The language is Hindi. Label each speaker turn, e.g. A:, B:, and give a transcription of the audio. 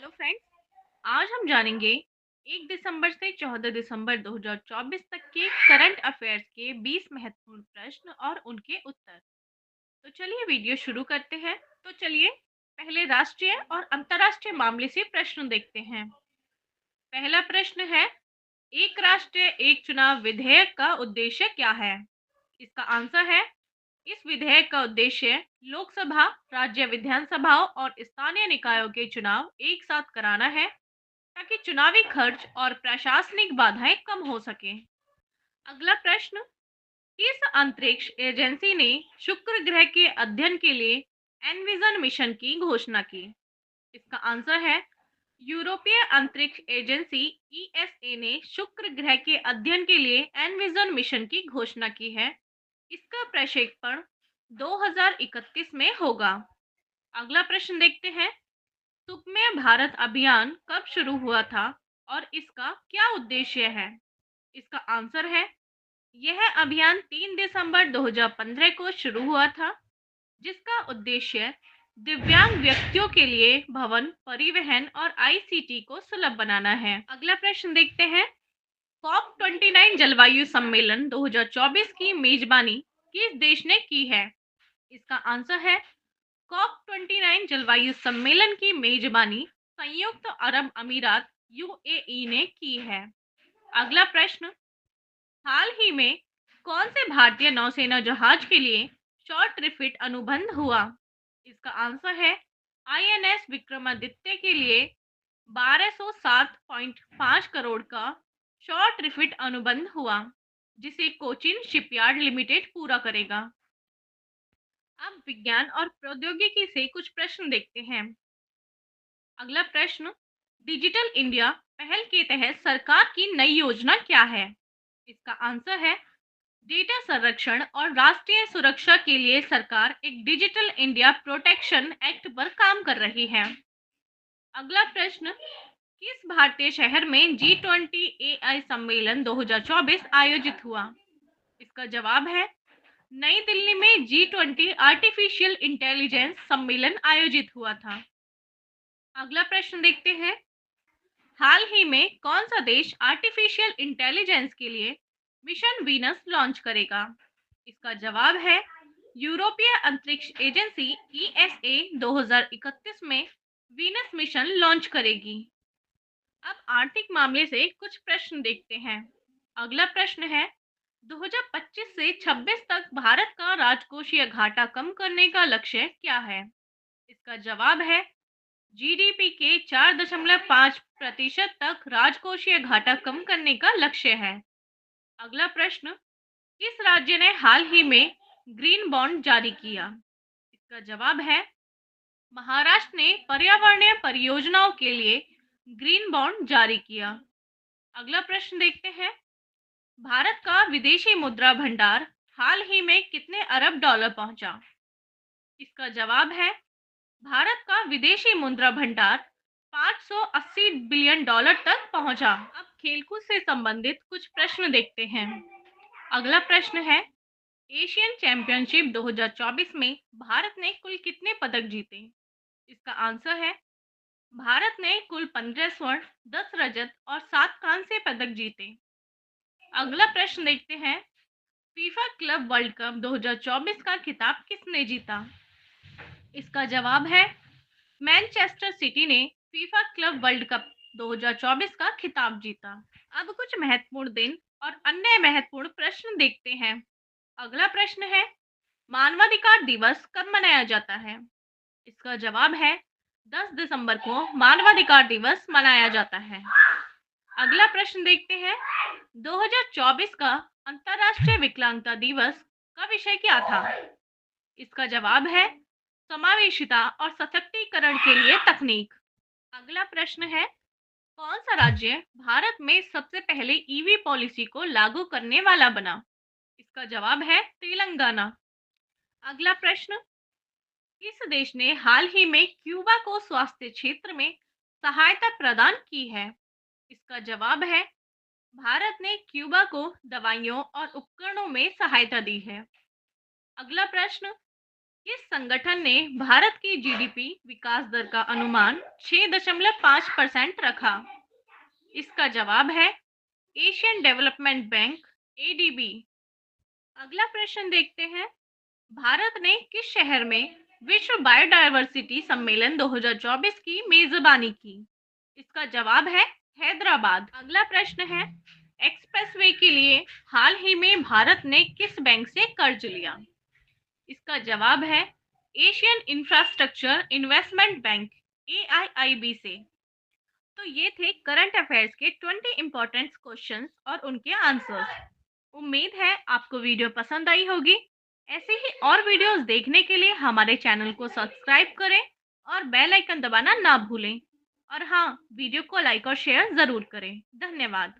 A: Hello friends. आज हम जानेंगे 1 दिसंबर से 14 दिसंबर 2024 तक के करंट अफेयर्स के 20 महत्वपूर्ण प्रश्न और उनके उत्तर। तो चलिए वीडियो शुरू करते हैं। तो चलिए पहले राष्ट्रीय और अंतर्राष्ट्रीय मामले से प्रश्न देखते हैं। पहला प्रश्न है, एक राष्ट्र एक चुनाव विधेयक का उद्देश्य क्या है? इसका आंसर है, इस विधेयक का उद्देश्य लोकसभा, राज्य विधानसभाओं और स्थानीय निकायों के चुनाव एक साथ कराना है, ताकि चुनावी खर्च और प्रशासनिक बाधाएं कम हो सकें। अगला प्रश्न, किस अंतरिक्ष एजेंसी ने शुक्र ग्रह के अध्ययन के लिए एनविजन मिशन की घोषणा की? इसका आंसर है, यूरोपीय अंतरिक्ष एजेंसी ईएसए ने शुक्र ग्रह के अध्ययन के लिए एनविजन मिशन की घोषणा की है। इसका प्रक्षेपण 2031 में होगा। अगला प्रश्न देखते हैं, सुकम्य भारत अभियान कब शुरू हुआ था और इसका क्या उद्देश्य है? इसका आंसर है, यह अभियान 3 दिसंबर 2015 को शुरू हुआ था, जिसका उद्देश्य दिव्यांग व्यक्तियों के लिए भवन, परिवहन और आईसीटी को सुलभ बनाना है। अगला प्रश्न देखते हैं, कॉप 29 जलवायु सम्मेलन 2024 की मेजबानी किस देश ने की है? इसका आंसर है, कॉप 29 जलवायु सम्मेलन की मेजबानी संयुक्त अरब अमीरात यूएई ने की है। अगला प्रश्न, हाल ही में कौन से भारतीय नौसेना जहाज के लिए शॉर्ट रिफिट अनुबंध हुआ? इसका आंसर है, आईएनएस विक्रमादित्य के लिए 1207.5 करोड़ का शॉर्ट रिफिट अनुबंध हुआ, जिसे कोचिन शिपयार्ड लिमिटेड पूरा करेगा। अब विज्ञान और प्रौद्योगिकी से कुछ प्रश्न देखते हैं। अगला प्रश्न, डिजिटल इंडिया पहल के तहत सरकार की नई योजना क्या है? इसका आंसर है, डेटा संरक्षण और राष्ट्रीय सुरक्षा के लिए सरकार एक डिजिटल इंडिया प्रोटेक्शन एक्ट पर काम कर रही है। अगला प्रश्न, किस भारतीय शहर में G20 एआई सम्मेलन 2024 आयोजित हुआ? इसका जवाब है, नई दिल्ली में G20 आर्टिफिशियल इंटेलिजेंस सम्मेलन आयोजित हुआ था। अगला प्रश्न देखते हैं, हाल ही में कौन सा देश आर्टिफिशियल इंटेलिजेंस के लिए मिशन वीनस लॉन्च करेगा? इसका जवाब है, यूरोपीय अंतरिक्ष एजेंसी ईएसए 2031 में वीनस मिशन लॉन्च करेगी। अब आर्थिक मामले से कुछ प्रश्न देखते हैं। अगला प्रश्न है, 2025 से 26 तक भारत का राजकोषीय घाटा कम करने का लक्ष्य क्या है? इसका जवाब है, जीडीपी के 4.5% तक राजकोषीय घाटा कम करने का लक्ष्य है। अगला प्रश्न, किस राज्य ने हाल ही में ग्रीन बॉन्ड जारी किया? इसका जवाब है, महाराष्ट्र ने पर्यावरणीय परियोजनाओं के लिए ग्रीन बॉन्ड जारी किया। अगला प्रश्न देखते हैं, भारत का विदेशी मुद्रा भंडार हाल ही में कितने अरब डॉलर पहुंचा? इसका जवाब है, भारत का विदेशी मुद्रा भंडार 580 बिलियन डॉलर तक पहुंचा। अब खेलकूद से संबंधित कुछ प्रश्न देखते हैं। अगला प्रश्न है, एशियन चैंपियनशिप 2024 में भारत ने कुल कितने पदक जीते? इसका आंसर है, भारत ने कुल 15 स्वर्ण, 10 रजत और 7 कांस्य पदक जीते। अगला प्रश्न देखते हैं, फीफा क्लब वर्ल्ड कप 2024 का खिताब किसने जीता? इसका जवाब है, मैनचेस्टर सिटी ने फीफा क्लब वर्ल्ड कप 2024 का खिताब जीता। अब कुछ महत्वपूर्ण दिन और अन्य महत्वपूर्ण प्रश्न देखते हैं। अगला प्रश्न है, मानवाधिकार दिवस कब मनाया जाता है? इसका जवाब है, 10 दिसंबर को मानवाधिकार दिवस मनाया जाता है। अगला प्रश्न देखते हैं, 2024 का अंतर्राष्ट्रीय विकलांगता दिवस का विषय क्या था? इसका जवाब है, समावेशिता और सशक्तिकरण के लिए तकनीक। अगला प्रश्न है, कौन सा राज्य भारत में सबसे पहले ईवी पॉलिसी को लागू करने वाला बना? इसका जवाब है, तेलंगाना। अगला प्रश्न, किस देश ने हाल ही में क्यूबा को स्वास्थ्य क्षेत्र में सहायता प्रदान की है? इसका जवाब है, भारत ने क्यूबा को दवाइयों और उपकरणों में सहायता दी है। अगला प्रश्न, किस संगठन ने भारत की जीडीपी विकास दर का अनुमान 6.5% रखा? इसका जवाब है एशियन डेवलपमेंट बैंक, एडीबी। अगला प्रश्न देखते हैं। भारत ने किस शहर में विश्व बायोडायवर्सिटी सम्मेलन 2024 की मेजबानी की? इसका जवाब है हैदराबाद। अगला प्रश्न है, एक्सप्रेसवे के लिए हाल ही में भारत ने किस बैंक से कर्ज लिया? इसका जवाब है Asian infrastructure investment bank, AIIB से। तो ये थे करंट अफेयर्स के 20 इंपॉर्टेंट क्वेश्चंस और उनके आंसर्स। उम्मीद है आपको वीडियो पसंद आई होगी। ऐसे ही और वीडियोस देखने के लिए हमारे चैनल को सब्सक्राइब करें और बेल आइकन दबाना ना भूलें। और हाँ, वीडियो को लाइक और शेयर ज़रूर करें। धन्यवाद।